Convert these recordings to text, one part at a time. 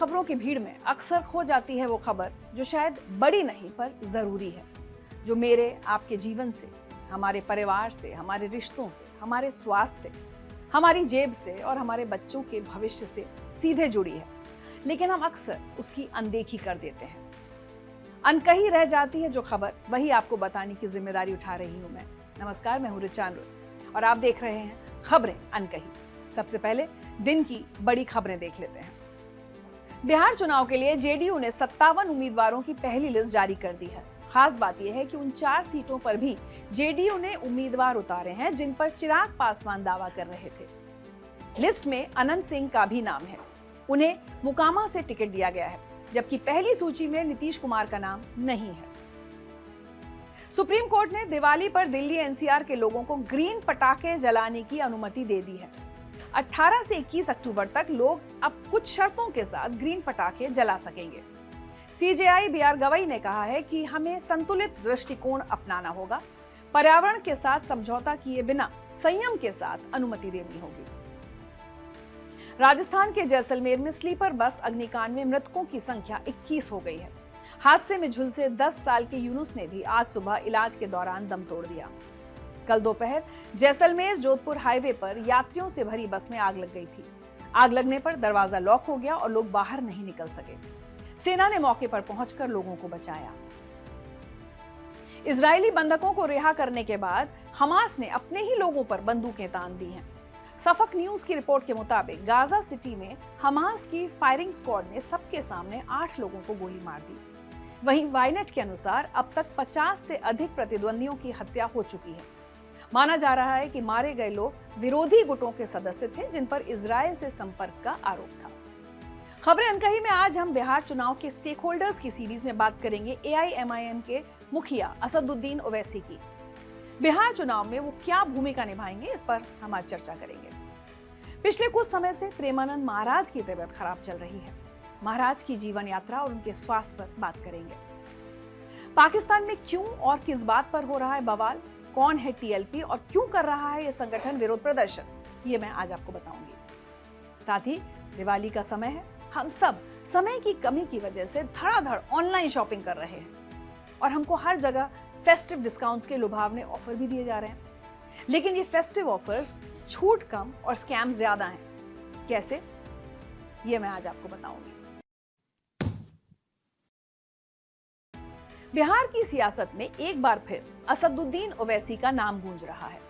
खबरों की भीड़ में अक्सर खो जाती है वो खबर जो शायद बड़ी नहीं पर जरूरी है, जो मेरे आपके जीवन से, हमारे परिवार से, हमारे रिश्तों से, हमारे स्वास्थ्य से, हमारी जेब से और हमारे बच्चों के भविष्य से सीधे जुड़ी है, लेकिन हम अक्सर उसकी अनदेखी कर देते हैं। अनकही रह जाती है जो खबर, वही आपको बताने की जिम्मेदारी उठा रही हूं मैं। नमस्कार, मैं हूं रिचा अनुरुद्ध और आप देख रहे हैं खबरें अनकही। सबसे पहले दिन की बड़ी खबरें देख लेते हैं। बिहार चुनाव के लिए जेडीयू ने 57 उम्मीदवारों की पहली लिस्ट जारी कर दी है। खास बात यह है कि उन 4 सीटों पर भी जेडीयू ने उम्मीदवार उतारे हैं जिन पर चिराग पासवान दावा कर रहे थे। लिस्ट में अनंत सिंह का भी नाम है, उन्हें मुकामा से टिकट दिया गया है, जबकि पहली सूची में नीतीश कुमार का नाम नहीं है। सुप्रीम कोर्ट ने दिवाली पर दिल्ली एनसीआर के लोगों को ग्रीन पटाखे जलाने की अनुमति दे दी है। 18 से 21 अक्टूबर तक लोग अब कुछ शर्तों के साथ ग्रीन पटाखे जला सकेंगे। सीजेआई बीआर गवई ने कहा है कि हमें संतुलित दृष्टिकोण अपनाना होगा, पर्यावरण के साथ समझौता किए बिना संयम के साथ अनुमति देनी होगी। राजस्थान के जैसलमेर में स्लीपर बस अग्निकांड में मृतकों की संख्या 21 हो गई है। हादसे में झुलसे 10 साल के यूनुस ने भी आज सुबह इलाज के दौरान दम तोड़ दिया। कल दोपहर जैसलमेर जोधपुर हाईवे पर यात्रियों से भरी बस में आग लग गई थी। आग लगने पर दरवाजा लॉक हो गया और लोग बाहर नहीं निकल सके। सेना ने मौके पर पहुंचकर लोगों को बचाया। इजरायली बंधकों को रिहा करने के बाद हमास ने अपने ही लोगों पर बंदूकें तान दी हैं। सफक न्यूज की रिपोर्ट के मुताबिक गाजा सिटी में हमास की फायरिंग स्क्वाड ने सबके सामने 8 लोगों को गोली मार दी। वहीं वायनेट के अनुसार अब तक 50 से अधिक प्रतिद्वंदियों की हत्या हो चुकी है। माना जा रहा है कि मारे गए लोग विरोधी गुटों के सदस्य थे जिन पर इजरायल से संपर्क का आरोप था। खबरें अनकही में आज हम बिहार चुनाव के स्टेक होल्डर्स की सीरीज में बात करेंगे एआईएमआईएम के मुखिया असदुद्दीन ओवैसी की। बिहार चुनाव में वो क्या भूमिका निभाएंगे, इस पर हम आज चर्चा करेंगे। पिछले कुछ समय से प्रेमानंद महाराज की तबीयत खराब चल रही है। महाराज की जीवन यात्रा और उनके स्वास्थ्य पर बात करेंगे। पाकिस्तान में क्यों और किस बात पर हो रहा है बवाल, कौन है टीएलपी और क्यों कर रहा है ये संगठन विरोध प्रदर्शन, ये मैं आज आपको बताऊंगी। साथ ही दिवाली का समय है, हम सब समय की कमी की वजह से धड़ाधड़ ऑनलाइन शॉपिंग कर रहे हैं और हमको हर जगह फेस्टिव डिस्काउंट्स के लुभावने ऑफर भी दिए जा रहे हैं। लेकिन ये फेस्टिव ऑफर्स छूट कम और स्कैम ज्यादा हैं। कैसे, ये मैं आज आपको बताऊंगी। बिहार की सियासत में एक बार फिर असदुद्दीन ओवैसी का नाम गूंज रहा है।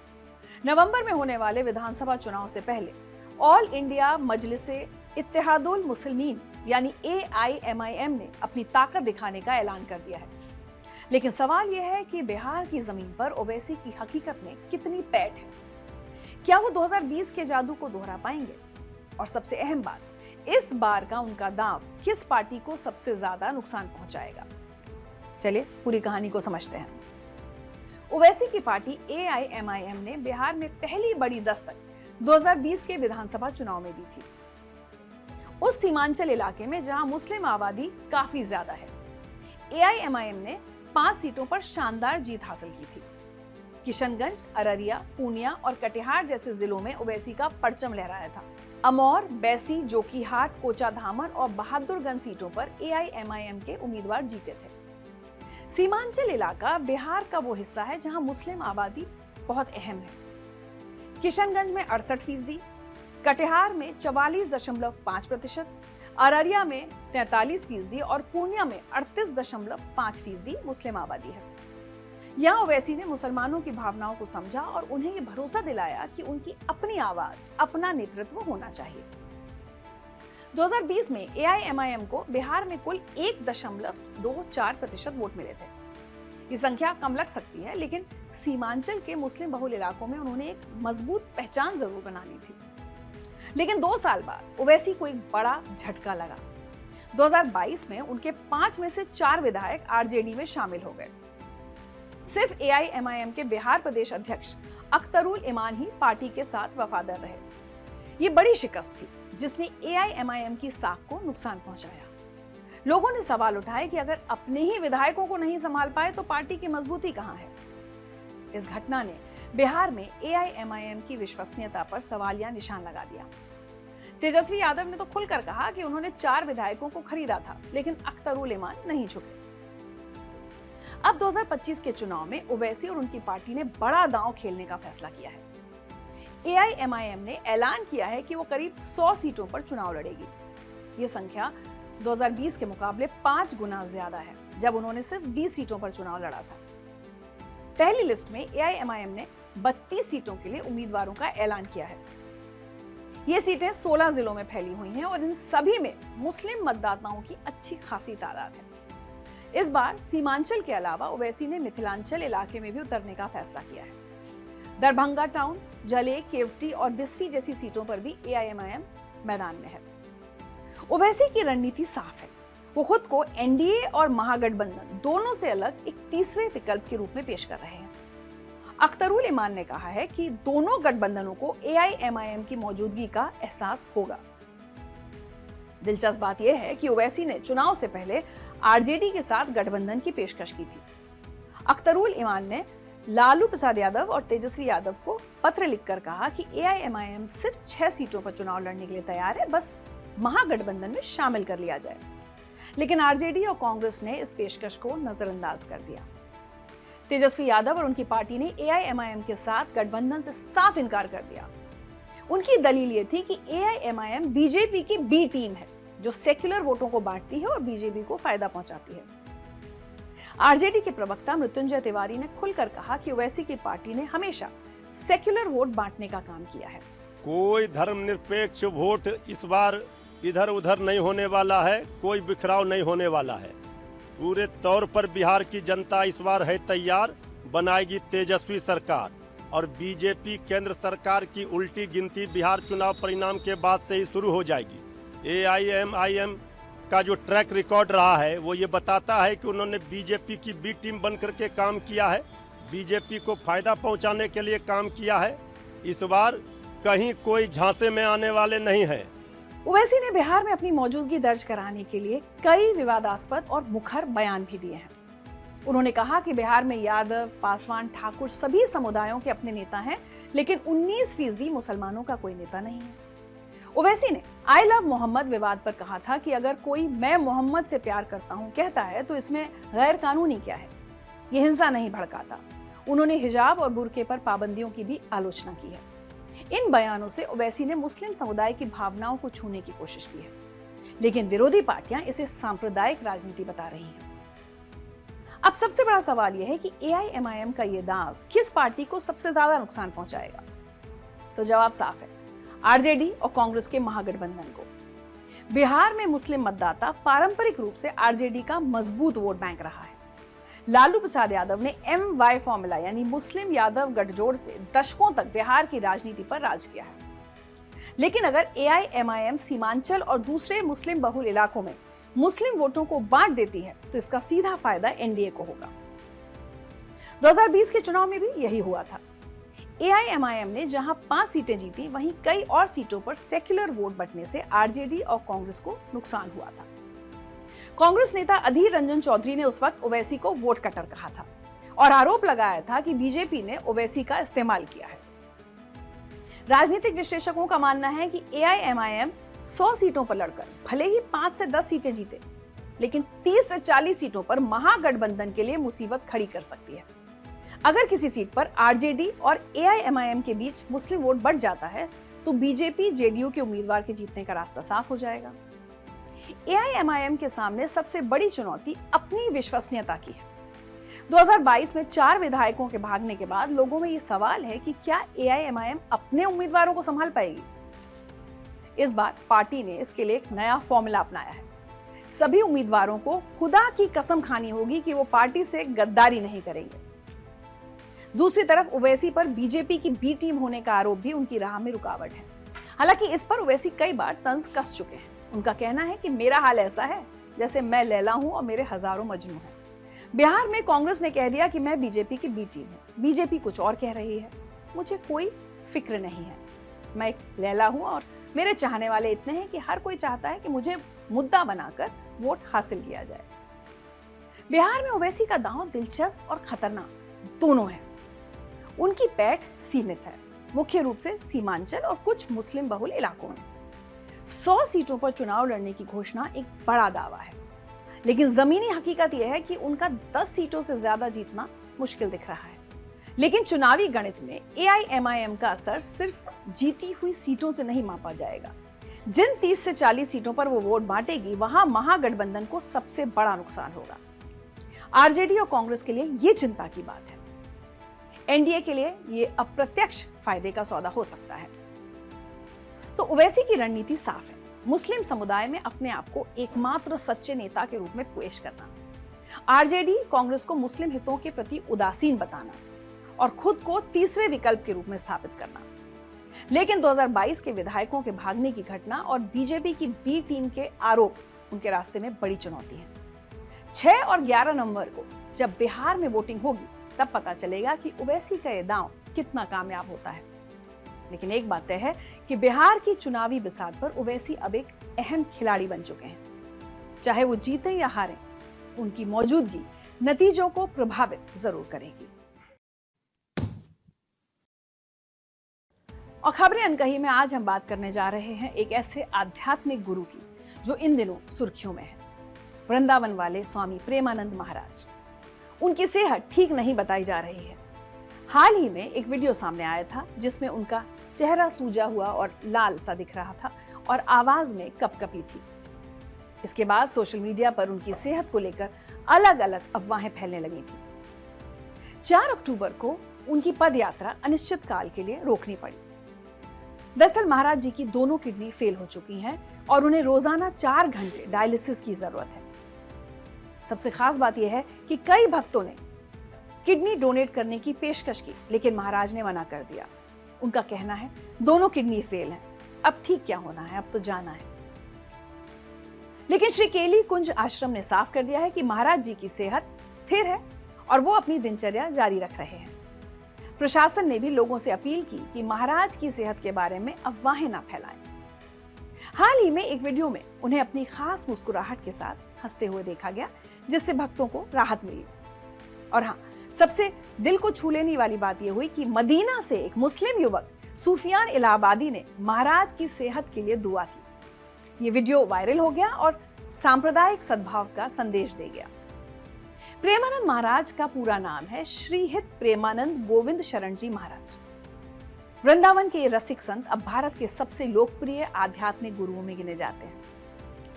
नवंबर में होने वाले विधानसभा चुनाव से पहले ऑल इंडिया मजलिसे इत्तेहादुल मुस्लिमीन यानी एआईएमआईएम ने अपनी ताकत दिखाने का ऐलान कर दिया है। लेकिन सवाल यह है कि बिहार की जमीन पर ओवैसी की हकीकत में कितनी पैठ है। क्या वो 2020 के जादू को दोहरा पाएंगे? और सबसे अहम बात, इस बार का उनका दांव किस पार्टी को सबसे ज्यादा नुकसान पहुंचाएगा? चलिए पूरी कहानी को समझते हैं। ओवैसी की पार्टी एआईएमआईएम ने बिहार में पहली बड़ी दस्तक 2020 के विधानसभा चुनाव में दी थी, उस सीमांचल इलाके में जहां मुस्लिम आबादी काफी ज्यादा है। एआईएमआईएम ने 5 सीटों पर शानदार जीत हासिल की थी। किशनगंज, अररिया, पूर्णिया और कटिहार जैसे जिलों में ओवैसी का परचम लहराया था। अमौर, बैसी, जोकीहाट, कोचाधामन और बहादुरगंज सीटों पर एआईएमआईएम के उम्मीदवार जीते थे। सीमांचल इलाका बिहार का वो हिस्सा है जहां मुस्लिम आबादी बहुत अहम है। किशनगंज में 68%, कटिहार में 44.5%, अररिया में 43% और पूर्णिया में 38.5% मुस्लिम आबादी है। यहाँ ओवैसी ने मुसलमानों की भावनाओं को समझा और उन्हें ये भरोसा दिलाया कि उनकी अपनी आवाज, अपना नेतृत्व होना चाहिए। 2020 में एआईएमआईएम को बिहार में कुल 1.24% वोट मिले थे। ये संख्या कम लग सकती है, लेकिन सीमांचल के मुस्लिम बहुल इलाकों में उन्होंने एक मजबूत पहचान जरूर बनानी थी। लेकिन 2 साल बाद ओवैसी को एक बड़ा झटका लगा। 2022 में उनके 5 में से 4 विधायक आरजेडी में शामिल हो गए। सिर्फ एआईएमआईएम के बिहार प्रदेश अध्यक्ष अख्तरुल इमान ही पार्टी के साथ वफादार रहे। ये बड़ी शिकस्त थी जिसने एआईएमआईएम की साख को नुकसान पहुंचाया। लोगों ने सवाल उठाए कि अगर अपने ही विधायकों को नहीं संभाल पाए तो पार्टी की मजबूती कहां है। इस घटना ने बिहार में एआईएमआईएम की विश्वसनीयता पर सवालिया निशान लगा दिया। तेजस्वी यादव ने तो खुलकर कहा कि उन्होंने 4 विधायकों को खरीदा था, लेकिन अख्तरुल इमान नहीं झुके। अब 2025 के चुनाव में ओवैसी और उनकी पार्टी ने बड़ा दांव खेलने का फैसला किया है। AIMIM ने ऐलान किया है कि वो करीब 100 सीटों पर चुनाव लड़ेगी। ये संख्या 2020 के मुकाबले 5 गुना ज्यादा है, जब उन्होंने सिर्फ 20 सीटों पर चुनाव लड़ा था। पहली लिस्ट में AIMIM ने 32 सीटों के लिए उम्मीदवारों का ऐलान किया है। ये सीटें 16 जिलों में फैली हुई हैं और इन सभी में मुस्लिम मतदाताओं की अच्छी खासी तादाद है। इस बार सीमांचल के अलावा ओवैसी ने मिथिलांचल इलाके में भी उतरने का फैसला किया है। दरभंगा टाउन, जले, केवटी और बिस्फी जैसी सीटों पर भी AIMIM मैदान में है। ओवैसी की रणनीति साफ है। वो खुद को NDA और महागठबंधन दोनों से अलग एक तीसरे विकल्प के रूप में पेश कर रहे हैं। अख्तरुल इमान ने कहा है कि दोनों गठबंधनों को AIMIM की मौजूदगी का एहसास होगा। दिलचस्प बात यह है कि ओवैसी ने चुनाव से पहले RJD के साथ गठबंधन की पेशकश की थी। अख्तरुल इमान ने लालू प्रसाद यादव और तेजस्वी यादव को पत्र लिखकर कहा कि AIMIM सिर्फ 6 सीटों पर चुनाव लड़ने के लिए तैयार है, बस महागठबंधन में शामिल कर लिया जाए। लेकिन RJD और कांग्रेस ने इस पेशकश को नजरअंदाज कर दिया। तेजस्वी यादव और उनकी पार्टी ने AIMIM के साथ गठबंधन से साफ इनकार कर दिया। उनकी दलील ये थी कि AIMIM बीजेपी की बी टीम है, जो सेक्युलर वोटों को बांटती है और बीजेपी को फायदा पहुंचाती है। RJD के प्रवक्ता मृत्युंजय तिवारी ने खुलकर कहा कि ओवैसी की पार्टी ने हमेशा सेक्युलर वोट बांटने का काम किया है। कोई धर्मनिरपेक्ष वोट इस बार इधर उधर नहीं होने वाला है, कोई बिखराव नहीं होने वाला है। पूरे तौर पर बिहार की जनता इस बार है तैयार, बनाएगी तेजस्वी सरकार और बीजेपी केंद्र सरकार की उल्टी गिनती बिहार चुनाव परिणाम के बाद से ही शुरू हो जाएगी। AIMIM का जो ट्रैक रिकॉर्ड रहा है वो ये बताता है कि उन्होंने बीजेपी की बी टीम बनकर के काम किया है, बीजेपी को फायदा पहुंचाने के लिए काम किया है। इस बार कहीं कोई झांसे में आने वाले नहीं है। ओवैसी ने बिहार में अपनी मौजूदगी दर्ज कराने के लिए कई विवादास्पद और मुखर बयान भी दिए हैं। उन्होंने कहा कि बिहार में यादव, पासवान, ठाकुर सभी समुदायों के अपने नेता हैं, लेकिन 19% मुसलमानों का कोई नेता नहीं है। ओवैसी ने आई लव मोहम्मद विवाद पर कहा था कि अगर कोई मैं मोहम्मद से प्यार करता हूं कहता है तो इसमें गैर कानूनी क्या है, ये हिंसा नहीं भड़काता। उन्होंने हिजाब और बुर्के पर पाबंदियों की भी आलोचना की है। इन बयानों से ओवैसी ने मुस्लिम समुदाय की भावनाओं को छूने की कोशिश की है, लेकिन विरोधी पार्टियां इसे सांप्रदायिक राजनीति बता रही हैं। अब सबसे बड़ा सवाल यह है कि AIMIM का ये दांव किस पार्टी को सबसे ज्यादा नुकसान पहुंचाएगा? तो जवाब साफ है, RJD और कांग्रेस के महागठबंधन को। बिहार में मुस्लिम मतदाता पारंपरिक रूप से RJD का मजबूत वोट बैंक रहा है। लालू प्रसाद यादव ने MY फॉर्मूला यानी मुस्लिम यादव गठजोड़ से दशकों तक बिहार की राजनीति पर राज किया है। लेकिन अगर AIMIM सीमांचल और दूसरे मुस्लिम बहुल इलाकों में मुस्लिम वोटों को बांट देती है तो इसका सीधा फायदा NDA को होगा। 2020 के चुनाव में भी यही हुआ था। AIMIM ने जहां 5 सीटें जीती, वहीं कई और सीटों पर सेक्युलर वोट बंटने से RJD और कांग्रेस को नुकसान हुआ था। कांग्रेस नेता अधीर रंजन चौधरी ने उस वक्त ओवैसी को वोट कटर कहा था और आरोप लगाया था कि बीजेपी ने ओवैसी का इस्तेमाल किया है। राजनीतिक विश्लेषकों का मानना है कि AIMIM 100 सीटों पर लड़कर भले ही 5 से 10 सीटें जीते, लेकिन 30 से 40 सीटों पर महागठबंधन के लिए मुसीबत खड़ी कर सकती है। अगर किसी सीट पर RJD और AIMIM के बीच मुस्लिम वोट बढ़ जाता है तो बीजेपी JDU के उम्मीदवार के जीतने का रास्ता साफ हो जाएगा। AIMIM के सामने सबसे बड़ी चुनौती अपनी विश्वसनीयता की है। 2022 में 4 विधायकों के भागने के बाद लोगों में ये सवाल है कि क्या AIMIM अपने उम्मीदवारों को संभाल पाएगी? इस बार पार्टी ने इसके लिए एक नया फॉर्मूला अपनाया है। सभी उम्मीदवारों को खुदा की कसम खानी होगी कि वो पार्टी से गद्दारी नहीं करेंगे। दूसरी तरफ ओवैसी पर बीजेपी की बी टीम होने का आरोप भी उनकी राह में रुकावट है। हालांकि इस पर ओवैसी कई बार तंज कस चुके हैं। उनका कहना है कि मेरा हाल ऐसा है जैसे मैं लैला हूं और मेरे हजारों मजनू हैं। बिहार में कांग्रेस ने कह दिया कि मैं बीजेपी की बी टीम हूं। बीजेपी कुछ और कह रही है, मुझे कोई फिक्र नहीं है, मैं एक लैला हूं और मेरे चाहने वाले इतने हैं कि हर कोई चाहता है कि मुझे मुद्दा बनाकर वोट हासिल किया जाए। बिहार में ओवैसी का दांव दिलचस्प और खतरनाक दोनों है। उनकी पैठ सीमित है, मुख्य रूप से सीमांचल और कुछ मुस्लिम बहुल इलाकों में। 100 सीटों पर चुनाव लड़ने की घोषणा एक बड़ा दावा है, लेकिन जमीनी हकीकत यह है कि उनका 10 सीटों से ज्यादा जीतना मुश्किल दिख रहा है। लेकिन चुनावी गणित में AIMIM का असर सिर्फ जीती हुई सीटों से नहीं मापा जाएगा। जिन 30 से 40 सीटों पर वो वोट बांटेगी, वहां महागठबंधन को सबसे बड़ा नुकसान होगा। RJD और कांग्रेस के लिए ये चिंता की बात है। NDA के लिए ये अप्रत्यक्ष फायदे का सौदा हो सकता है। तो ओवैसी की रणनीति साफ है, मुस्लिम समुदाय में अपने आप को एकमात्र सच्चे नेता के रूप में पेश करना, RJD कांग्रेस को मुस्लिम हितों के प्रति उदासीन बताना और खुद को तीसरे विकल्प के रूप में स्थापित करना। लेकिन 2022 के विधायकों के भागने की घटना और बीजेपी की बी टीम के आरोप उनके रास्ते में बड़ी चुनौती है। 6 और 11 नवंबर को जब बिहार में वोटिंग होगी, तब पता चलेगा कि ओवैसी का ये दांव कितना कामयाब होता है। लेकिन एक बात तय है कि बिहार की चुनावी बिसात पर ओवैसी अब एक अहम खिलाड़ी बन चुके हैं। चाहे वो जीते या हारे, उनकी मौजूदगी नतीजों को प्रभावित जरूर करेगी। और खबरें अनकही में आज हम बात करने जा रहे हैं एक ऐसे आध्यात्मिक गुरु की जो इन दिनों सुर्खियों में है, वृंदावन वाले स्वामी प्रेमानंद महाराज। उनकी सेहत ठीक नहीं बताई जा रही है। हाल ही में एक वीडियो सामने आया था जिसमें उनका चेहरा सूजा हुआ और लाल सा दिख रहा था और आवाज में कपकपी थी। इसके बाद सोशल मीडिया पर उनकी सेहत को लेकर अलग अलग अफवाहें फैलने लगी थी। 4 अक्टूबर को उनकी पद यात्रा अनिश्चित काल के लिए रोकनी पड़ी। दरअसल महाराज जी की दोनों किडनी फेल हो चुकी हैं और उन्हें रोजाना 4 घंटे डायलिसिस की जरूरत है। सबसे खास बात यह है कि कई भक्तों ने किडनी डोनेट करने की पेशकश की, लेकिन महाराज ने मना कर दिया। उनका कहना है दोनों किडनी फेल हैं, अब ठीक क्या होना है, अब तो जाना है। लेकिन श्री केली कुंज आश्रम ने साफ कर दिया है कि महाराज जी की सेहत स्थिर है और वो अपनी दिनचर्या जारी रख रहे हैं। प्रशासन ने भी लोगों से अपील की कि महाराज की सेहत के बारे में अफवाहें ना फैलाएं। हाल ही में एक वीडियो में उन्हें अपनी खास मुस्कुराहट के साथ हंसते हुए देखा गया, जिससे भक्तों को राहत मिली। और हाँ, सबसे दिल को छू लेने वाली बात यह हुई कि मदीना से एक मुस्लिम युवक सूफियान इलाहाबादी ने महाराज की सेहत के लिए दुआ की। ये वीडियो वायरल हो गया और सांप्रदायिक सद्भाव का संदेश दे गया। प्रेमानंद महाराज का पूरा नाम है श्रीहित प्रेमानंद गोविंद शरण जी महाराज। वृंदावन के ये रसिक संत अब भारत के सबसे लोकप्रिय आध्यात्मिक गुरुओं में गिने जाते हैं।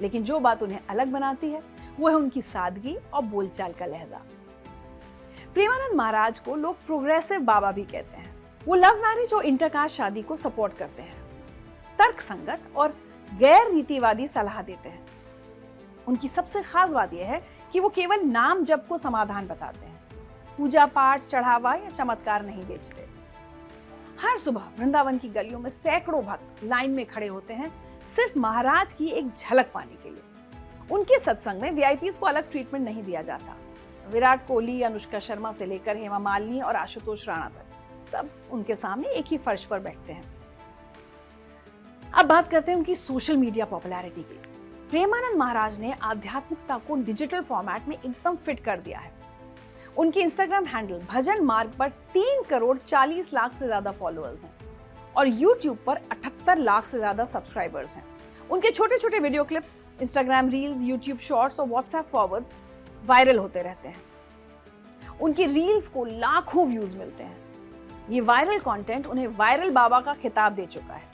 लेकिन जो बात उन्हें अलग बनाती है वो है उनकी सादगी और बोलचाल का लहजा। प्रेमानंद महाराज को लोग प्रोग्रेसिव बाबा भी कहते हैं। वो लव मैरिज और इंटरकास्ट शादी को सपोर्ट करते हैं, तर्क संगत और गैर रीतिवादी सलाह देते हैं। उनकी सबसे खास बात यह है कि वो केवल नाम जप को समाधान बताते हैं, पूजा पाठ, चढ़ावा या चमत्कार नहीं बेचते। हर सुबह वृंदावन की गलियों में सैकड़ों भक्त लाइन में खड़े होते हैं सिर्फ महाराज की एक झलक पाने के लिए। उनके सत्संग में वीआईपीज को अलग ट्रीटमेंट नहीं दिया जाता। विराट कोहली, अनुष्का शर्मा से लेकर हेमा मालिनी और आशुतोष राणा तक सब उनके सामने एक ही फर्श पर बैठते हैं। अब बात करते हैं उनकी सोशल मीडिया पॉपुलैरिटी की। प्रेमानंद महाराज ने आध्यात्मिकता को डिजिटल फॉर्मेट में एकदम फिट कर दिया है। उनके इंस्टाग्राम हैंडल भजन मार्ग पर 3 करोड़ 40 लाख से ज्यादा फॉलोअर्स हैं और यूट्यूब पर 78 लाख से ज्यादा सब्सक्राइबर्स हैं। उनके छोटे छोटे video clips, Instagram reels, YouTube shorts और व्हाट्सएप फॉरवर्ड्स वायरल होते रहते हैं। उनकी रील्स को लाखों व्यूज मिलते हैं। ये वायरल कंटेंट उन्हें वायरल बाबा का खिताब दे चुका है।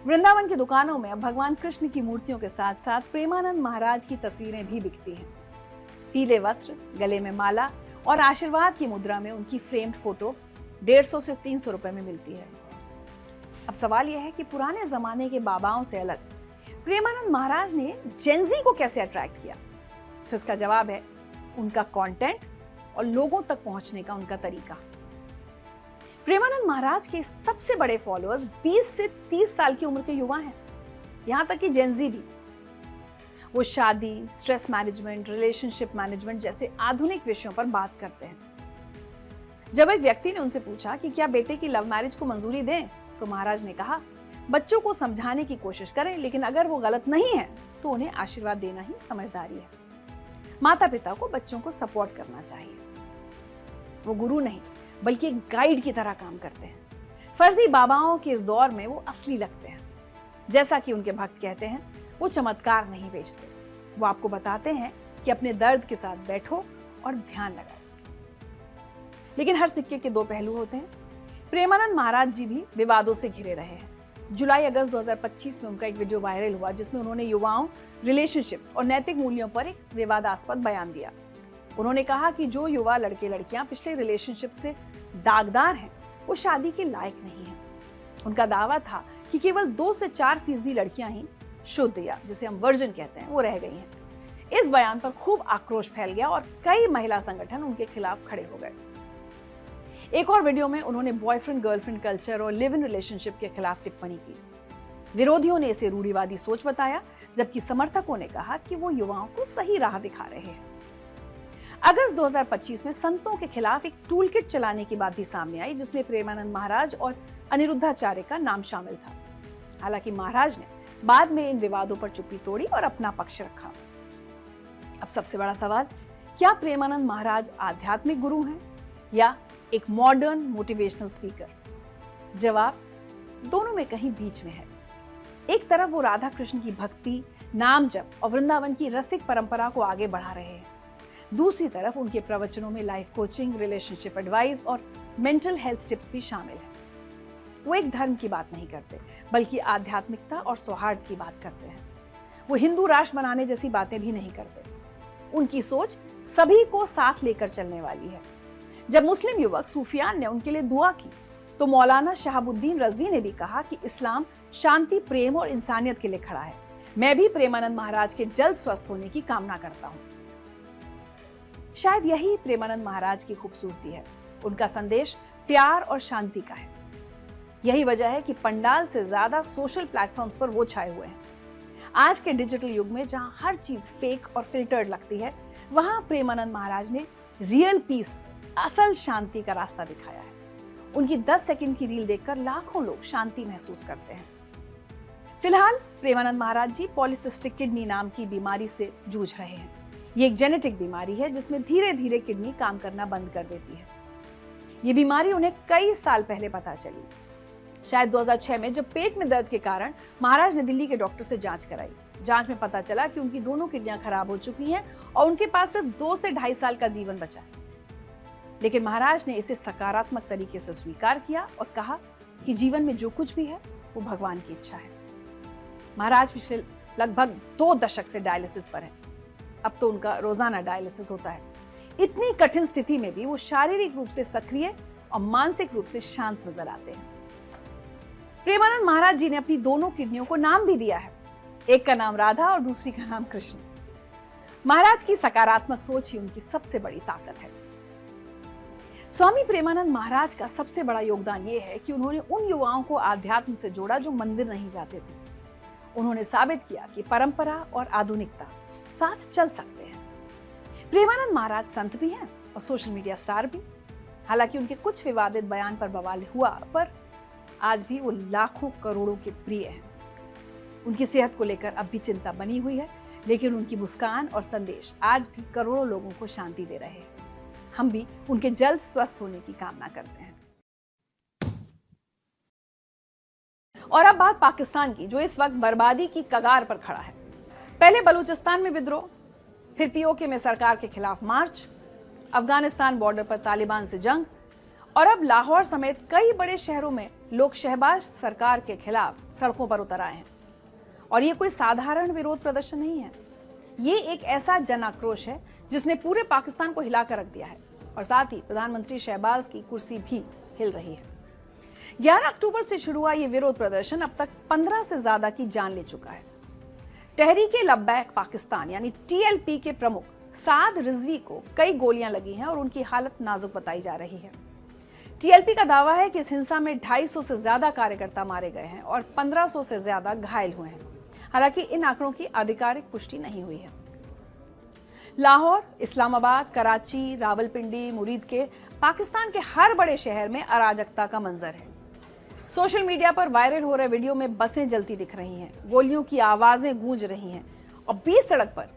वृंदावन की दुकानों में अब भगवान कृष्ण की मूर्तियों के साथ साथ प्रेमानंद महाराज की तस्वीरें भी बिकती हैं। पीले वस्त्र, गले में माला और आशीर्वाद की मुद्रा में उनकी फ्रेम्ड फोटो 150 से 300 रुपए में मिलती है। अब सवाल यह है कि पुराने जमाने के बाबाओं से अलग प्रेमानंद महाराज ने जेनजी को कैसे अट्रैक्ट किया? तो इसका जवाब है उनका कंटेंट और लोगों तक पहुंचने का उनका तरीका। प्रेमानंद महाराज के सबसे बड़े फॉलोअर्स 20 से 30 साल की उम्र के युवा हैं, यहां तक कि जेनजी भी। वो शादी, स्ट्रेस मैनेजमेंट, रिलेशनशिप मैनेजमेंट जैसे आधुनिक विषयों पर बात करते हैं। जब एक व्यक्ति ने उनसे पूछा कि क्या बेटे की लव मैरिज को मंजूरी दें, तो महाराज ने कहा, बच्चों को समझाने की कोशिश करें, लेकिन अगर वो गलत नहीं है तो उन्हें आशीर्वाद देना ही समझदारी है। माता पिता को बच्चों को सपोर्ट करना चाहिए। वो गुरु नहीं बल्कि एक गाइड की तरह काम करते हैं। फर्जी बाबाओं के इस दौर में वो असली लगते हैं। जैसा कि उनके भक्त कहते हैं, वो चमत्कार नहीं बेचते, वो आपको बताते हैं कि अपने दर्द के साथ बैठो और ध्यान लगाओ। लेकिन हर सिक्के के दो पहलू होते हैं। प्रेमानंद महाराज जी भी विवादों से घिरे रहे हैं। जुलाई अगस्त 2025 में उनका एक वीडियो वायरल हुआ जिसमें उन्होंने युवाओं, रिलेशनशिप्स और नैतिक मूल्यों पर एक विवादास्पद बयान दिया। उन्होंने कहा कि जो युवा लड़के लड़कियां पिछले रिलेशनशिप से दागदार हैं, वो शादी के लायक नहीं है। उनका दावा था कि केवल 2 से 4% लड़कियां ही शुद्ध, या जिसे हम वर्जिन कहते हैं, वो रह गई हैं। इस बयान पर खूब आक्रोश फैल गया और कई महिला संगठन उनके खिलाफ खड़े हो गए। एक और वीडियो में उन्होंने बॉयफ्रेंड गर्लफ्रेंड कल्चर और लिव इन रिलेशनशिप के खिलाफ टिप्पणी की। विरोधियों ने इसे रूढ़िवादी सोच बताया, जबकि समर्थकों ने कहा कि वो युवाओं को सही राह दिखा रहे हैं। अगस्त 2025 में संतों के खिलाफ एक टूल किट चलाने की बात भी सामने आई, जिसमें प्रेमानंद महाराज और अनिरुद्धाचार्य का नाम शामिल था। हालांकि महाराज ने बाद में इन विवादों पर चुप्पी तोड़ी और अपना पक्ष रखा। अब सबसे बड़ा सवाल, क्या प्रेमानंद महाराज आध्यात्मिक गुरु हैं या एक मॉडर्न मोटिवेशनल स्पीकर? जवाब दोनों में कहीं बीच में है। एक तरफ वो राधा कृष्ण की भक्ति, नाम जप और वृंदावन की रसिक परंपरा को आगे बढ़ा रहे हैं। दूसरी तरफ उनके प्रवचनों में लाइफ कोचिंग, रिलेशनशिप एडवाइस और मेंटल हेल्थ टिप्स भी शामिल है। वो एक धर्म की बात नहीं करते, बल्कि आध्यात्मिकता और सौहार्द की बात करते हैं। वो हिंदू राष्ट्र बनाने जैसी बातें भी नहीं करते। उनकी सोच सभी को साथ लेकर चलने वाली है। जब मुस्लिम युवक सूफियान ने उनके लिए दुआ की, तो मौलाना शहाबुद्दीन रज़वी ने भी कहा कि इस्लाम शांति, प्रेम और इंसानियत के लिए खड़ा है। मैं भी प्रेमानंद महाराज के जल्द स्वस्थ होने की कामना करता हूँ। शायद यही प्रेमानंद महाराज की खूबसूरती है। उनका संदेश प्यार और शांति का है। यही वजह है कि पंडाल से ज्यादा सोशल प्लेटफॉर्म्स पर वो छाए हुए हैं। आज के डिजिटल युग में जहां हर चीज फेक और फिल्टर्ड लगती है, वहां प्रेमानंद महाराज ने रियल पीस, असल शांति का रास्ता दिखाया है। उनकी 10 सेकंड की रील देखकर लाखों लोग शांति महसूस करते हैं। फिलहाल प्रेमानंद महाराज जी पॉलीसिस्टिक किडनी नाम की बीमारी से जूझ रहे हैं। ये एक जेनेटिक बीमारी है जिसमें धीरे धीरे किडनी काम करना बंद कर देती है। ये बीमारी उन्हें कई साल पहले पता चली। शायद 2006 में, जब पेट में दर्द के कारण महाराज ने दिल्ली के डॉक्टर से जांच कराई। जांच में पता चला कि उनकी दोनों किडनियां खराब हो चुकी हैं और उनके पास सिर्फ 2 से 2.5 साल का जीवन बचा है। लेकिन महाराज ने इसे सकारात्मक तरीके से स्वीकार किया और कहा कि जीवन में जो कुछ भी है वो भगवान की इच्छा है। महाराज पिछले लगभग 2 दशक से डायलिसिस पर हैं। अब तो उनका रोजाना डायलिसिस होता है। इतनी कठिन स्थिति में भी वो शारीरिक रूप से सक्रिय और मानसिक रूप से शांत नजर आते हैं। प्रेमानंद महाराज जी ने अपनी दोनों किडनियों को नाम भी दिया है। एक का नाम राधा और दूसरी का नाम कृष्ण। महाराज की सकारात्मक सोच ही उनकी सबसे बड़ी ताकत है। स्वामी प्रेमानंद महाराज का सबसे बड़ा योगदान यह है कि उन्होंने उन युवाओं को आध्यात्म से जोड़ा जो मंदिर नहीं जाते थे। उन्होंने साबित किया कि परंपरा और आधुनिकता साथ चल सकते हैं। प्रेमानंद महाराज संत भी हैं और सोशल मीडिया स्टार भी। हालांकि उनके कुछ विवादित बयान पर बवाल हुआ, पर आज भी वो लाखों करोड़ों के प्रिय हैं। उनकी सेहत को लेकर अब भी चिंता बनी हुई है, लेकिन उनकी मुस्कान और संदेश आज भी करोड़ों लोगों को शांति दे रहे हैं। हम भी उनके जल्द स्वस्थ होने की कामना करते हैं। और अब बात पाकिस्तान की, जो इस वक्त बर्बादी की कगार पर खड़ा है। पहले बलूचिस्तान में विद्रोह, फिर पीओके में सरकार के खिलाफ मार्च, अफगानिस्तान बॉर्डर पर तालिबान से जंग, और अब लाहौर समेत कई बड़े शहरों में लोग शहबाज सरकार के खिलाफ सड़कों पर उतर आए हैं। और ये कोई साधारण विरोध प्रदर्शन नहीं है। ये एक ऐसा जन आक्रोश है जिसने पूरे पाकिस्तान को हिलाकर रख दिया है, और साथ ही प्रधानमंत्री शहबाज की कुर्सी भी हिल रही है। 11 अक्टूबर से शुरू हुआ ये विरोध प्रदर्शन अब तक 15 से ज्यादा की जान ले चुका है। तहरीके लब्बैक पाकिस्तान यानी टीएलपी के प्रमुख साद रिजवी को कई गोलियां लगी हैं और उनकी हालत नाजुक बताई जा रही है। टीएलपी का दावा है कि इस हिंसा में 250 से ज्यादा कार्यकर्ता मारे गए हैं और 1500 से ज्यादा घायल हुए हैं। हालांकि इन आंकड़ों की आधिकारिक पुष्टि नहीं हुई है। लाहौर, इस्लामाबाद, कराची, रावलपिंडी, मुरीद के पाकिस्तान के हर बड़े शहर में अराजकता का मंजर है। सोशल मीडिया पर वायरल हो रहे वीडियो में बसें जलती दिख रही हैं, गोलियों की आवाजें गूंज रही हैं और बीच सड़क पर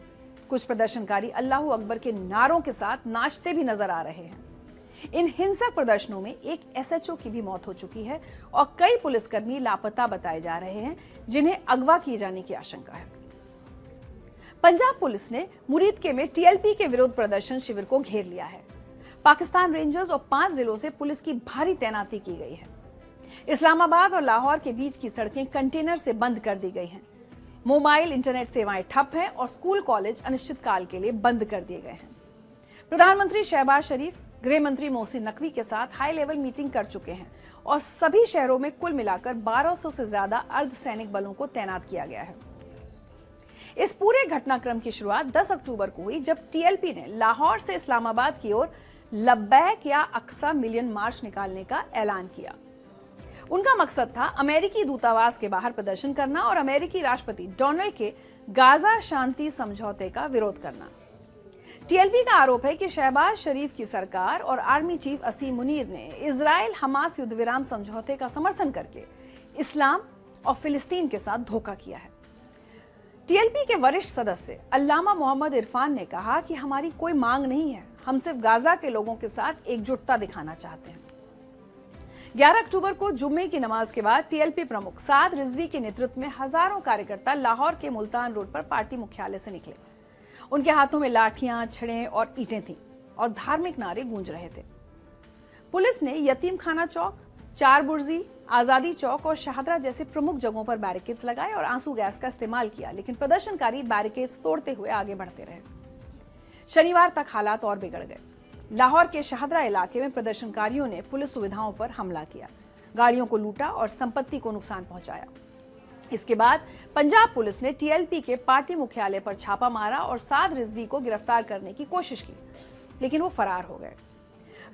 कुछ प्रदर्शनकारी अल्लाहू अकबर के नारों के साथ नाचते भी नजर आ रहे हैं। इन हिंसक प्रदर्शनों में एक एसएचओ की भी मौत हो चुकी है और कई पुलिसकर्मी लापता बताए जा रहे हैं, जिन्हें अगवा किए जाने की आशंका है। पंजाब पुलिस ने मुरीदके में टीएलपी के विरोध प्रदर्शन शिविर को घेर लिया है। पाकिस्तान रेंजर्स और 5 जिलों से पुलिस की भारी तैनाती की गई है। इस्लामाबाद और लाहौर के बीच की सड़कें कंटेनर से बंद कर दी गई हैं। मोबाइल इंटरनेट सेवाएं ठप हैं और स्कूल कॉलेज अनिश्चितकाल के लिए बंद कर दिए गए हैं। प्रधानमंत्री शहबाज शरीफ गृह मंत्री मोहसिन नकवी के साथ हाई लेवल मीटिंग कर चुके हैं और सभी शहरों में कुल मिलाकर 1200 से ज्यादा अर्धसैनिक बलों को तैनात किया गया है। इस पूरे घटनाक्रम की शुरुआत 10 अक्टूबर को हुई, जब टीएलपी ने लाहौर से इस्लामाबाद की ओर लब्बैक या अक्सा मिलियन मार्च निकालने का ऐलान किया। उनका मकसद था अमेरिकी दूतावास के बाहर प्रदर्शन करना और अमेरिकी राष्ट्रपति डोनाल्ड के गाजा शांति समझौते का विरोध करना। टीएलपी का आरोप है कि शहबाज शरीफ की सरकार और आर्मी चीफ असीम मुनीर ने इजराइल हमास युद्ध विराम समझौते का समर्थन करके इस्लाम और फिलिस्तीन के साथ धोखा किया है। टीएलपी के वरिष्ठ सदस्य अल्लामा मोहम्मद इरफान ने कहा कि हमारी कोई मांग नहीं है, हम सिर्फ गाजा के लोगों के साथ एकजुटता दिखाना चाहते हैं। 11 अक्टूबर को जुम्मे की नमाज के बाद टीएलपी प्रमुख साद रिजवी के नेतृत्व में हजारों कार्यकर्ता लाहौर के मुल्तान रोड पर पार्टी मुख्यालय से निकले। उनके हाथों में लाठियां, छड़ें और ईंटें थीं और धार्मिक नारे गूंज रहे थे। पुलिस ने यतीम खाना चौक, चार बुर्जी, आजादी चौक और शाहदरा जैसे प्रमुख जगहों पर बैरिकेड्स लगाए और आंसू गैस का इस्तेमाल किया, लेकिन प्रदर्शनकारी बैरिकेड्स तोड़ते हुए आगे बढ़ते रहे। शनिवार तक हालात और बिगड़ गए। लाहौर के शाहदरा इलाके में प्रदर्शनकारियों ने पुलिस सुविधाओं पर हमला किया, गाड़ियों को लूटा और संपत्ति को नुकसान पहुंचाया। इसके बाद पंजाब पुलिस ने टीएलपी के पार्टी मुख्यालय पर छापा मारा और साद रिजवी को गिरफ्तार करने की कोशिश की, लेकिन वो फरार हो गए।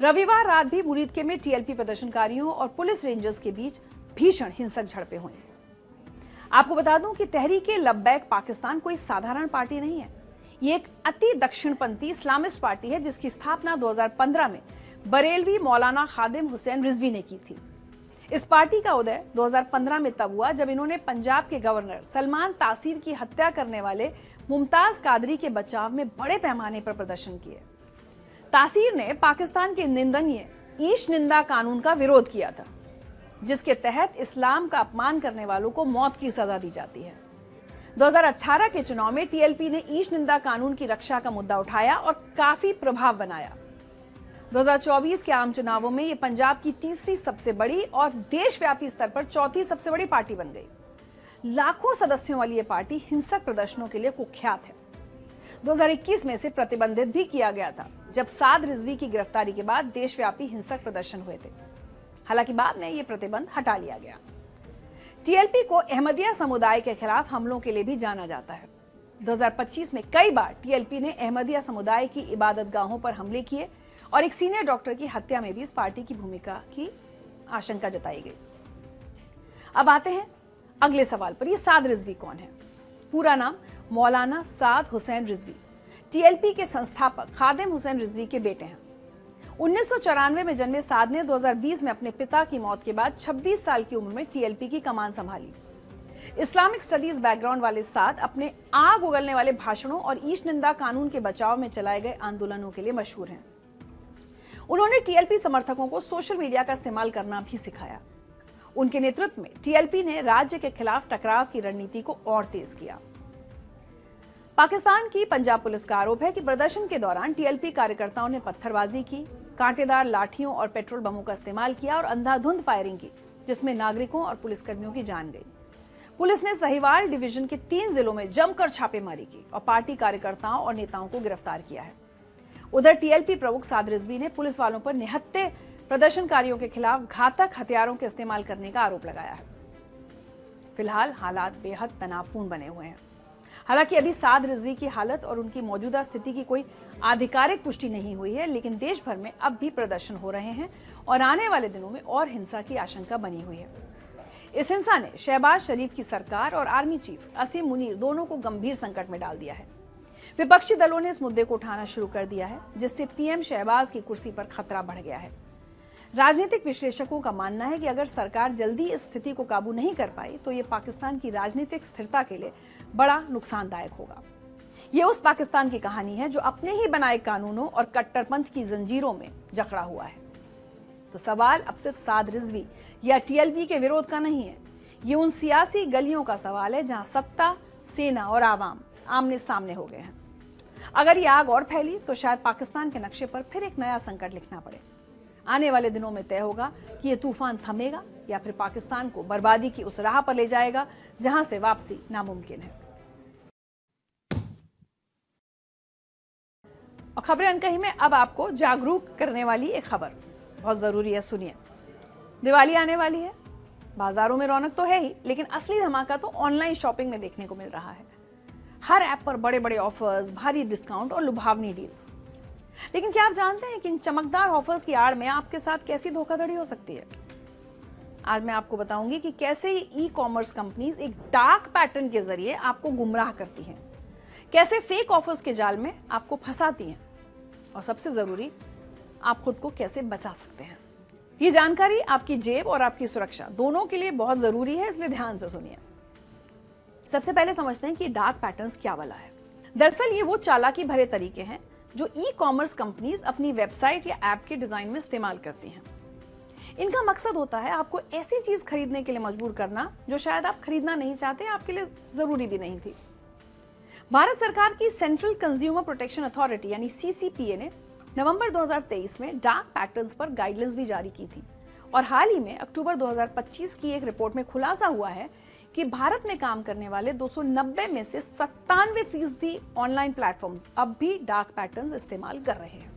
रविवार रात भी मुरीदके में टीएलपी प्रदर्शनकारियों और पुलिस रेंजर्स के बीच भीषण हिंसक झड़पें हुई। आपको बता दूं कि तहरीके लब्बैक पाकिस्तान कोई साधारण पार्टी नहीं है। ये एक अति दक्षिणपंथी इस्लामिस्ट पार्टी है, जिसकी स्थापना 2015 में बरेलवी मौलाना खादिम हुसैन रिजवी ने की थी। इस पार्टी का उदय 2015 में तब हुआ जब इन्होंने पंजाब के गवर्नर सलमान तासीर की हत्या करने वाले मुमताज कादरी के बचाव में बड़े पैमाने पर प्रदर्शन किए। तासीर ने पाकिस्तान के निंदनीय ईश निंदा कानून का विरोध किया था, जिसके तहत इस्लाम का अपमान करने वालों को मौत की सजा दी जाती है। 2018 के चुनाव में टीएलपी ने ईश निंदा कानून की रक्षा का मुद्दा उठाया और काफी प्रभाव बनाया। 2024 के आम चुनावों में ये पंजाब की तीसरी सबसे बड़ी और देशव्यापी स्तर पर चौथी सबसे बड़ी पार्टी बन गई। लाखों सदस्यों वाली ये पार्टी हिंसक प्रदर्शनों के लिए कुख्यात है। 2021 में से प्रतिबंधित भी किया गया था, जब साद रिजवी की गिरफ्तारी के बाद देशव्यापी हिंसक प्रदर्शन हुए थे। हालांकि बाद में ये प्रतिबंध हटा लिया गया। टीएलपी को अहमदिया समुदाय के खिलाफ हमलों के लिए भी जाना जाता है। 2025 में कई बार टीएलपी ने अहमदिया समुदाय की इबादतगाहों पर हमले किए और एक सीनियर डॉक्टर की हत्या में भी इस पार्टी की भूमिका की आशंका जताई गई। अब आते हैं अगले सवाल पर। ये साद रिजवी कौन है? पूरा नाम मौलाना साद हुसैन रिजवी टीएलपी के संस्थापक खादिम हुसैन रिजवी के बेटे हैं। 1994 में जन्मे साद ने 2020 में अपने पिता की मौत के बाद 26 साल की उम्र में टीएलपी की कमान संभाली। इस्लामिक स्टडीज बैकग्राउंड वाले साद अपने आग उगलने वाले भाषणों और ईश निंदा कानून के बचाव में चलाए गए आंदोलनों के लिए मशहूर हैं। उन्होंने टीएलपी समर्थकों को सोशल मीडिया का इस्तेमाल करना भी सिखाया। उनके नेतृत्व में टीएलपी ने राज्य के खिलाफ टकराव की रणनीति को और तेज किया। पाकिस्तान की पंजाब पुलिस का आरोप है कि प्रदर्शन के दौरान टीएलपी कार्यकर्ताओं ने पत्थरबाजी की, कांटेदार लाठियों और पेट्रोल बमों का इस्तेमाल किया और अंधाधुंध फायरिंग की, जिसमें नागरिकों और पुलिसकर्मियों की जान गई। पुलिस ने सहीवाल डिवीजन के 3 जिलों में जमकर छापेमारी की और पार्टी कार्यकर्ताओं और नेताओं को गिरफ्तार किया है। उधर टीएलपी प्रमुख साद रिजवी ने पुलिस वालों पर निहत्थे प्रदर्शनकारियों के खिलाफ घातक हथियारों के इस्तेमाल करने का आरोप लगाया है। फिलहाल हालात बेहद तनावपूर्ण बने हुए हैं। हालांकि अभी साद रिजवी की हालत और उनकी मौजूदा स्थिति की कोई आधिकारिक पुष्टि नहीं हुई है, लेकिन देश भर में अब भी प्रदर्शन हो रहे हैं और आने वाले दिनों में और हिंसा की आशंका बनी हुई है। इस हिंसा ने शहबाज शरीफ की सरकार और आर्मी चीफ असीम मुनीर दोनों को गंभीर संकट में डाल दिया है। विपक्षी दलों ने इस मुद्दे को उठाना शुरू कर दिया है, जिससे पीएम शहबाज की कुर्सी पर खतरा बढ़ गया है। राजनीतिक विश्लेषकों का मानना है कि अगर सरकार जल्दी इस स्थिति को काबू नहीं कर पाई तो ये पाकिस्तान की राजनीतिक स्थिरता के लिए बड़ा नुकसानदायक होगा। ये उस पाकिस्तान की कहानी है जो अपने ही बनाए कानूनों और कट्टरपंथ की जंजीरों में जकड़ा हुआ है। तो सवाल अब सिर्फ साद रिजवी या टीएलपी के विरोध का नहीं है, ये उन सियासी गलियों का सवाल है जहां सत्ता, सेना और आवाम आमने सामने हो गए हैं। अगर ये आग और फैली तो शायद पाकिस्तान के नक्शे पर फिर एक नया संकट लिखना पड़े। आने वाले दिनों में तय होगा कि ये तूफान थमेगा या फिर पाकिस्तान को बर्बादी की उस राह पर ले जाएगा जहां से वापसी नामुमकिन है। और खबरें अनकही में अब आपको जागरूक करने वाली एक खबर बहुत जरूरी है, सुनिए। दिवाली आने वाली है, बाजारों में रौनक तो है ही, लेकिन असली धमाका तो ऑनलाइन शॉपिंग में देखने को मिल रहा है। हर ऐप पर बड़े बड़े ऑफर्स, भारी डिस्काउंट और लुभावनी डील्स। लेकिन क्या आप जानते हैं कि इन चमकदार ऑफर्स की आड़ में आपके साथ कैसी धोखाधड़ी हो सकती है? आज मैं आपको बताऊंगी कि कैसे ई कॉमर्स कंपनीज एक डार्क पैटर्न के जरिए आपको गुमराह करती हैं, कैसे फेक ऑफर्स के जाल में आपको फंसाती हैं, और सबसे जरूरी, आप खुद को कैसे बचा सकते हैं। ये जानकारी आपकी जेब और आपकी सुरक्षा दोनों के लिए बहुत जरूरी है, इसलिए ध्यान से सुनिए। सबसे पहले समझते हैं कि डार्क पैटर्न्स क्या वाला है। दरअसल ये वो चालाकी भरे तरीके हैं जो ई कॉमर्स कंपनीज अपनी वेबसाइट या ऐप के डिजाइन में इस्तेमाल करती हैं। इनका मकसद होता है आपको ऐसी चीज खरीदने के लिए मजबूर करना जो शायद आप खरीदना नहीं चाहते, आपके लिए जरूरी भी नहीं थी। भारत सरकार की सेंट्रल कंज्यूमर प्रोटेक्शन अथॉरिटी यानी सीसीपीए ने नवंबर 2023 में डार्क पैटर्न्स पर गाइडलाइंस भी जारी की थी, और हाल ही में अक्टूबर 2025 की एक रिपोर्ट में खुलासा हुआ है कि भारत में काम करने वाले 290 में से 97% ऑनलाइन प्लेटफॉर्म्स अब भी डार्क पैटर्न्स इस्तेमाल कर रहे हैं।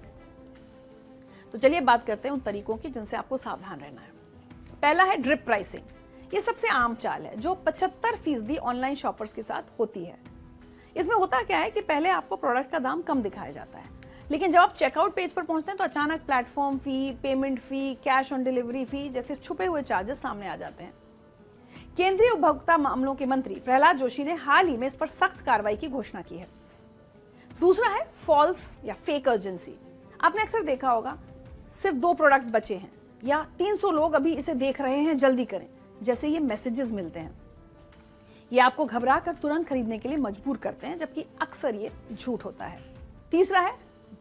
तो चलिए बात करते हैं उन तरीकों की जिनसे आपको सावधान रहना है। पहला है ड्रिप प्राइसिंग। ये सबसे आम चाल है जो 75% ऑनलाइन शॉपर्स के साथ होती है। इसमें होता क्या है कि पहले आपको प्रोडक्ट का दाम कम दिखाया जाता है, लेकिन जब आप चेकआउट पेज पर पहुंचते हैं तो अचानक platform fee, payment fee, cash on delivery fee जैसे छुपे हुए चार्जेस सामने आ जाते हैं। केंद्रीय उपभोक्ता मामलों के मंत्री प्रहलाद जोशी ने हाल ही में इस पर सख्त कार्रवाई की घोषणा की है। दूसरा है फॉल्स या फेक अर्जेंसी। आपने अक्सर देखा होगा, सिर्फ 2 प्रोडक्ट्स बचे हैं या 300 लोग अभी इसे देख रहे हैं, जल्दी करें, जैसे ये मैसेजेस मिलते हैं। ये आपको घबरा कर तुरंत खरीदने के लिए मजबूर करते हैं, जबकि अक्सर ये झूठ होता है। तीसरा है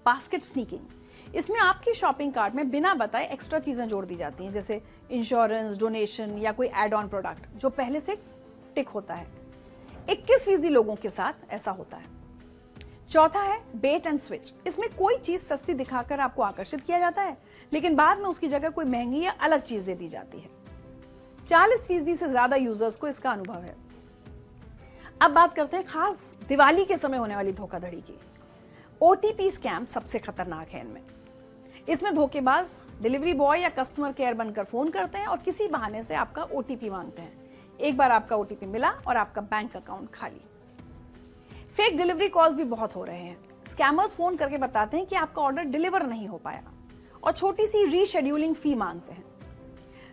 बास्केट स्नीकिंग। इसमें आपकी शॉपिंग कार्ट में बिना बताए एक्स्ट्रा चीजें जोड़ दी जाती हैं, जैसे इंश्योरेंस, डोनेशन या कोई एड ऑन प्रोडक्ट जो पहले से टिक होता है। 21% लोगों के साथ ऐसा होता है। चौथा है बेट एंड स्विच। इसमें कोई चीज सस्ती दिखाकर आपको आकर्षित किया जाता है, लेकिन बाद में उसकी जगह कोई महंगी या अलग चीज दे दी जाती है। 40% से ज्यादा यूजर्स को इसका अनुभव है। अब बात करते हैं खास दिवाली के समय होने वाली धोखाधड़ी की। ओटीपी स्कैम सबसे खतरनाक है इनमें। इसमें धोखेबाज डिलीवरी बॉय या कस्टमर केयर बनकर फोन करते हैं और किसी बहाने से आपका ओटीपी मांगते हैं। एक बार आपका ओटीपी मिला और आपका बैंक अकाउंट खाली। फेक डिलीवरी कॉल्स भी बहुत हो रहे हैं। स्कैमर्स फोन करके बताते हैं कि आपका ऑर्डर डिलीवर नहीं हो पाया और छोटी सी रीशेड्यूलिंग फी मांगते हैं।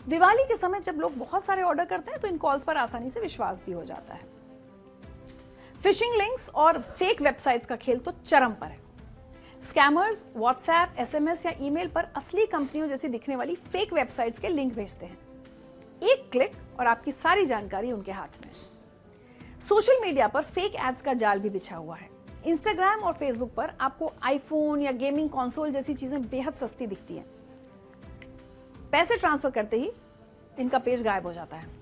दिवाली के समय जब लोग बहुत सारे ऑर्डर करते हैं तो इन कॉल्स पर आसानी से विश्वास भी हो जाता है। फिशिंग लिंक्स और फेक वेबसाइट्स का खेल तो चरम पर है। स्कैमर्स व्हाट्सएप, एसएमएस या ईमेल पर असली कंपनियों जैसी दिखने वाली फेक वेबसाइट्स के लिंक भेजते हैं। एक क्लिक और आपकी सारी जानकारी उनके हाथ में। सोशल मीडिया पर फेक एड्स का जाल भी बिछा हुआ है। इंस्टाग्राम और फेसबुक पर आपको आईफोन या गेमिंग कंसोल जैसी चीजें बेहद सस्ती दिखती हैं। पैसे ट्रांसफर करते ही इनका पेज गायब हो जाता है।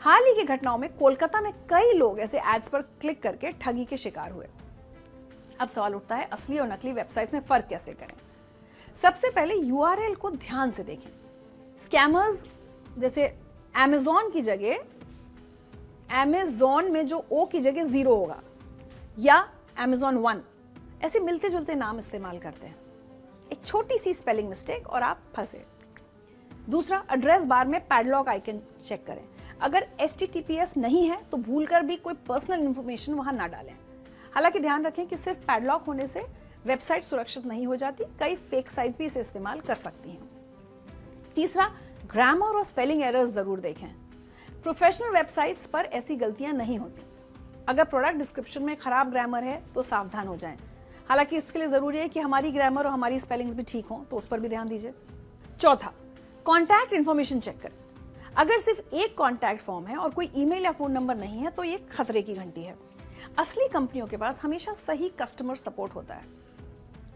हाल ही की घटनाओं में कोलकाता में कई लोग ऐसे एड्स पर क्लिक करके ठगी के शिकार हुए। अब सवाल उठता है, असली और नकली वेबसाइट्स में फर्क कैसे करें? सबसे पहले यूआरएल को ध्यान से देखें। स्कैमर्स जैसे अमेज़न की जगह अमेज़न में जो ओ की जगह 0 होगा या Amazon 1 ऐसे मिलते जुलते नाम इस्तेमाल करते हैं। एक छोटी सी स्पेलिंग मिस्टेक और आप फंसे। दूसरा, एड्रेस बार में पैडलॉक आइकन चेक करें। अगर HTTPS नहीं है तो भूलकर भी कोई पर्सनल इंफॉर्मेशन वहां ना डालें। हालांकि ध्यान रखें कि सिर्फ पैडलॉक होने से वेबसाइट सुरक्षित नहीं हो जाती, कई फेक साइट्स भी इसे इस्तेमाल कर सकती हैं। तीसरा, ग्रामर और स्पेलिंग एरर्स जरूर देखें। प्रोफेशनल वेबसाइट्स पर ऐसी गलतियां नहीं होती। अगर प्रोडक्ट डिस्क्रिप्शन में खराब ग्रामर है तो सावधान हो जाएं। हालांकि इसके लिए जरूरी है कि हमारी ग्रामर और हमारी स्पेलिंग्स भी ठीक हों, तो उस पर भी ध्यान दीजिए। चौथा, कॉन्टैक्ट इन्फॉर्मेशन चेक करें। अगर सिर्फ एक कॉन्टैक्ट फॉर्म है और कोई ईमेल या फोन नंबर नहीं है तो ये खतरे की घंटी है। असली कंपनियों के पास हमेशा सही कस्टमर सपोर्ट होता है।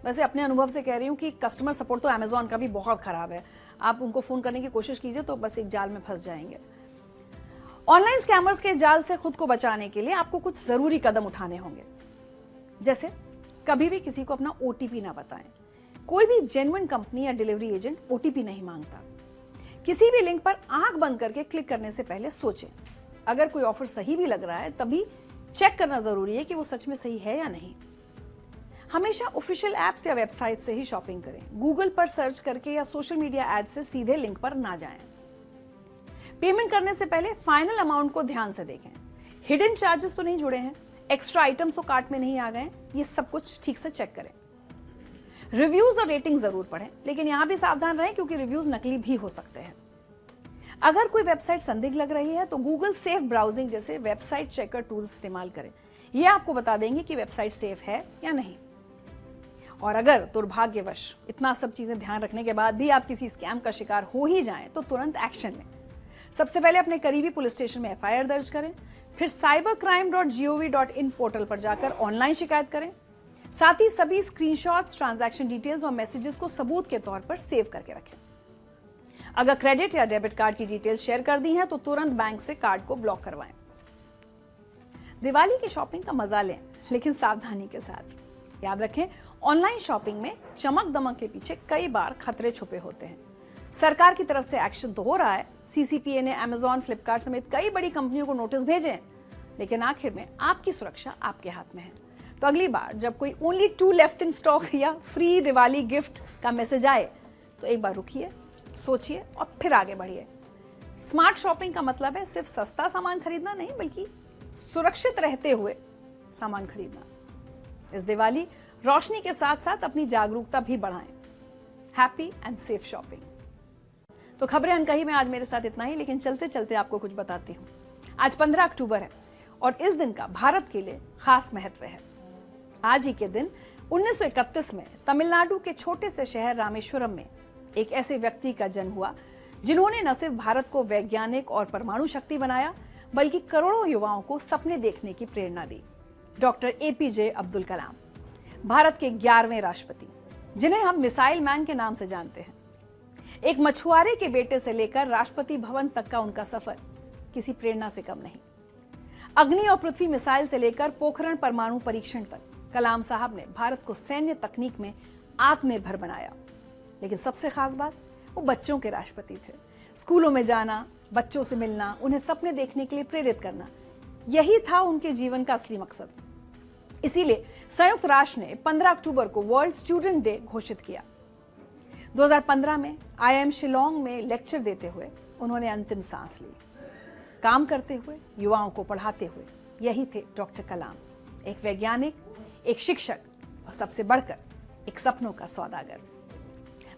वैसे अपने अनुभव से कह रही हूँ कि कस्टमर सपोर्ट तो अमेजॉन का भी बहुत खराब है। आप उनको फोन करने की कोशिश कीजिए तो बस एक जाल में फंस जाएंगे। ऑनलाइन स्कैमर्स के जाल से खुद को बचाने के लिए आपको कुछ जरूरी कदम उठाने होंगे। जैसे कभी भी किसी को अपना ओटीपी ना बताएं। कोई भी जेन्युइन कंपनी या डिलीवरी एजेंट ओटीपी नहीं मांगता। किसी भी लिंक पर आंख बंद करके क्लिक करने से पहले सोचें। अगर कोई ऑफर सही भी लग रहा है तभी चेक करना जरूरी है कि वो सच में सही है या नहीं। हमेशा ऑफिशियल ऐप्स या वेबसाइट से ही शॉपिंग करें। गूगल पर सर्च करके या सोशल मीडिया एड से सीधे लिंक पर ना जाएं। पेमेंट करने से पहले फाइनल अमाउंट को ध्यान से देखें। हिडन चार्जेस तो नहीं जुड़े हैं, एक्स्ट्रा आइटम्स तो कार्ट में नहीं आ गए, ये सब कुछ ठीक से चेक करें। रिव्यूज और रेटिंग जरूर पढ़ें, लेकिन यहां भी सावधान रहें क्योंकि रिव्यूज नकली भी हो सकते हैं। अगर कोई वेबसाइट संदिग्ध लग रही है तो गूगल सेफ ब्राउजिंग जैसे वेबसाइट चेकर टूल इस्तेमाल करें। ये आपको बता देंगे कि वेबसाइट सेफ है या नहीं। और अगर दुर्भाग्यवश इतना सब चीजें ध्यान रखने के बाद भी आप किसी स्कैम का शिकार हो ही जाएं तो तुरंत एक्शन लें। सबसे पहले अपने करीबी पुलिस स्टेशन में एफआईआर दर्ज करें, फिर cybercrime.gov.in पोर्टल पर जाकर ऑनलाइन शिकायत करें। साथ ही सभी स्क्रीनशॉट्स, ट्रांजैक्शन डिटेल्स और मैसेजेस को सबूत के तौर पर सेव करके रखें। अगर क्रेडिट या डेबिट कार्ड की डिटेल्स शेयर कर दी हैं तो तुरंत बैंक से कार्ड को ब्लॉक करवाएं। दिवाली की शॉपिंग का मजा लें, लेकिन सावधानी के साथ। याद रखें, ऑनलाइन शॉपिंग में चमक दमक के पीछे कई बार खतरे छुपे होते हैं। सरकार की तरफ से एक्शन तो हो रहा है। सीसीपीए ने अमेजॉन, फ्लिपकार्ट समेत कई बड़ी कंपनियों को नोटिस भेजे हैं, लेकिन आखिर में आपकी सुरक्षा आपके हाथ में है। तो अगली बार जब कोई ओनली 2 लेफ्ट इन स्टॉक या फ्री दिवाली गिफ्ट का मैसेज आए तो एक बार रुकिए, सोचिए और फिर आगे बढ़िए। स्मार्ट शॉपिंग का मतलब है सिर्फ सस्ता सामान खरीदना नहीं, बल्कि सुरक्षित रहते हुए सामान खरीदना। इस दिवाली रोशनी के साथ साथ अपनी जागरूकता भी बढ़ाएं। Happy and safe shopping. तो खबरें अनकही में आज मेरे साथ इतना ही, लेकिन चलते चलते आपको कुछ बताती हूँ। आज 15 अक्टूबर है और इस दिन का भारत के लिए खास महत्व है। आज ही के दिन 1931 में तमिलनाडु के छोटे से शहर रामेश्वरम में एक ऐसे व्यक्ति का जन्म हुआ जिन्होंने न सिर्फ भारत को वैज्ञानिक और परमाणु शक्ति बनाया, बल्कि करोड़ों युवाओं को सपने देखने की प्रेरणा दी। डॉक्टर एपीजे अब्दुल कलाम, भारत के 11वें राष्ट्रपति, जिन्हें हम मिसाइल मैन के नाम से जानते हैं। एक मछुआरे के बेटे से लेकर राष्ट्रपति भवन तक का उनका सफर किसी प्रेरणा से कम नहीं। अग्नि और पृथ्वी मिसाइल से लेकर पोखरण परमाणु परीक्षण तक कलाम साहब ने भारत को सैन्य तकनीक में आत्मनिर्भर बनाया। लेकिन सबसे खास बात, वो बच्चों के राष्ट्रपति थे। स्कूलों में जाना, बच्चों से मिलना, उन्हें सपने देखने के लिए प्रेरित करना, यही था उनके जीवन का असली मकसद। इसीलिए संयुक्त राष्ट्र ने 15 अक्टूबर को वर्ल्ड स्टूडेंट डे घोषित किया। 2015 में आईआईएम शिलोंग में लेक्चर देते हुए उन्होंने अंतिम सांस ली। काम करते हुए, युवाओं को पढ़ाते हुए, यही थे डॉक्टर कलाम, एक वैज्ञानिक, एक शिक्षक और सबसे बढ़कर एक सपनों का सौदागर।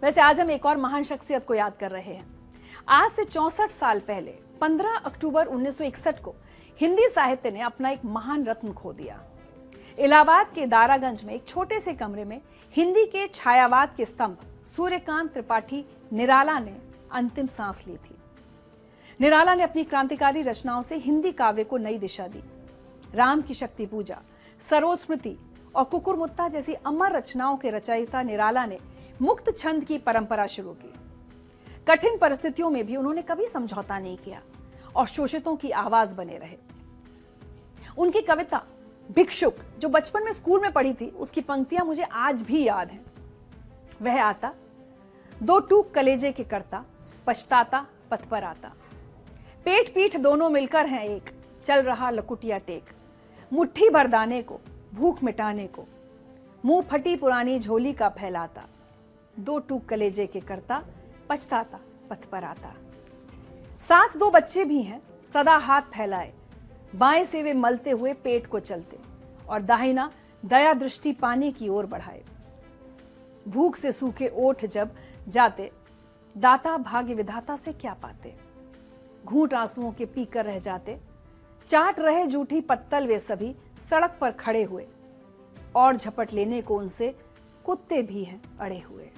वैसे आज हम एक और महान शख्सियत को याद कर रहे हैं। आज से 64 साल पहले 15 अक्टूबर 1961 को हिंदी साहित्य ने अपना एक महान रत्न खो दिया। इलाहाबाद के दारागंज में एक छोटे से कमरे में हिंदी के छायावाद के स्तंभ सूर्यकांत त्रिपाठी निराला ने अंतिम सांस ली थी। निराला ने अपनी क्रांतिकारी रचनाओं से हिंदी काव्य को नई दिशा दी। राम की शक्ति पूजा, सरोज स्मृति और कुकुरमुत्ता जैसी अमर रचनाओं के रचयिता निराला ने मुक्त छंद की परंपरा शुरू की। कठिन परिस्थितियों में भी उन्होंने कभी समझौता नहीं किया और शोषितों की आवाज बने रहे। उनकी कविता भिक्षुक, जो बचपन में स्कूल में पढ़ी थी, उसकी पंक्तियां मुझे आज भी याद हैं। वह आता, 2 टूक कलेजे के करता, पछताता पथ पर आता। पेट पीठ दोनों मिलकर हैं एक, चल रहा लकुटिया टेक। मुट्ठी भर दाने को, भूख मिटाने को, मुंह फटी पुरानी झोली का फैलाता। 2 टूक कलेजे के करता, पछताता पथ पर आता। साथ 2 बच्चे भी हैं, सदा हाथ फैलाए, बाएं से वे मलते हुए पेट को चलते और दाहिना दया दृष्टि पाने की ओर बढ़ाए। भूख से सूखे ओठ जब जाते, दाता भाग्य विधाता से क्या पाते। घूंट आंसुओं के पीकर रह जाते, चाट रहे जूठी पत्तल वे सभी सड़क पर खड़े हुए और झपट लेने को उनसे कुत्ते भी हैं अड़े हुए।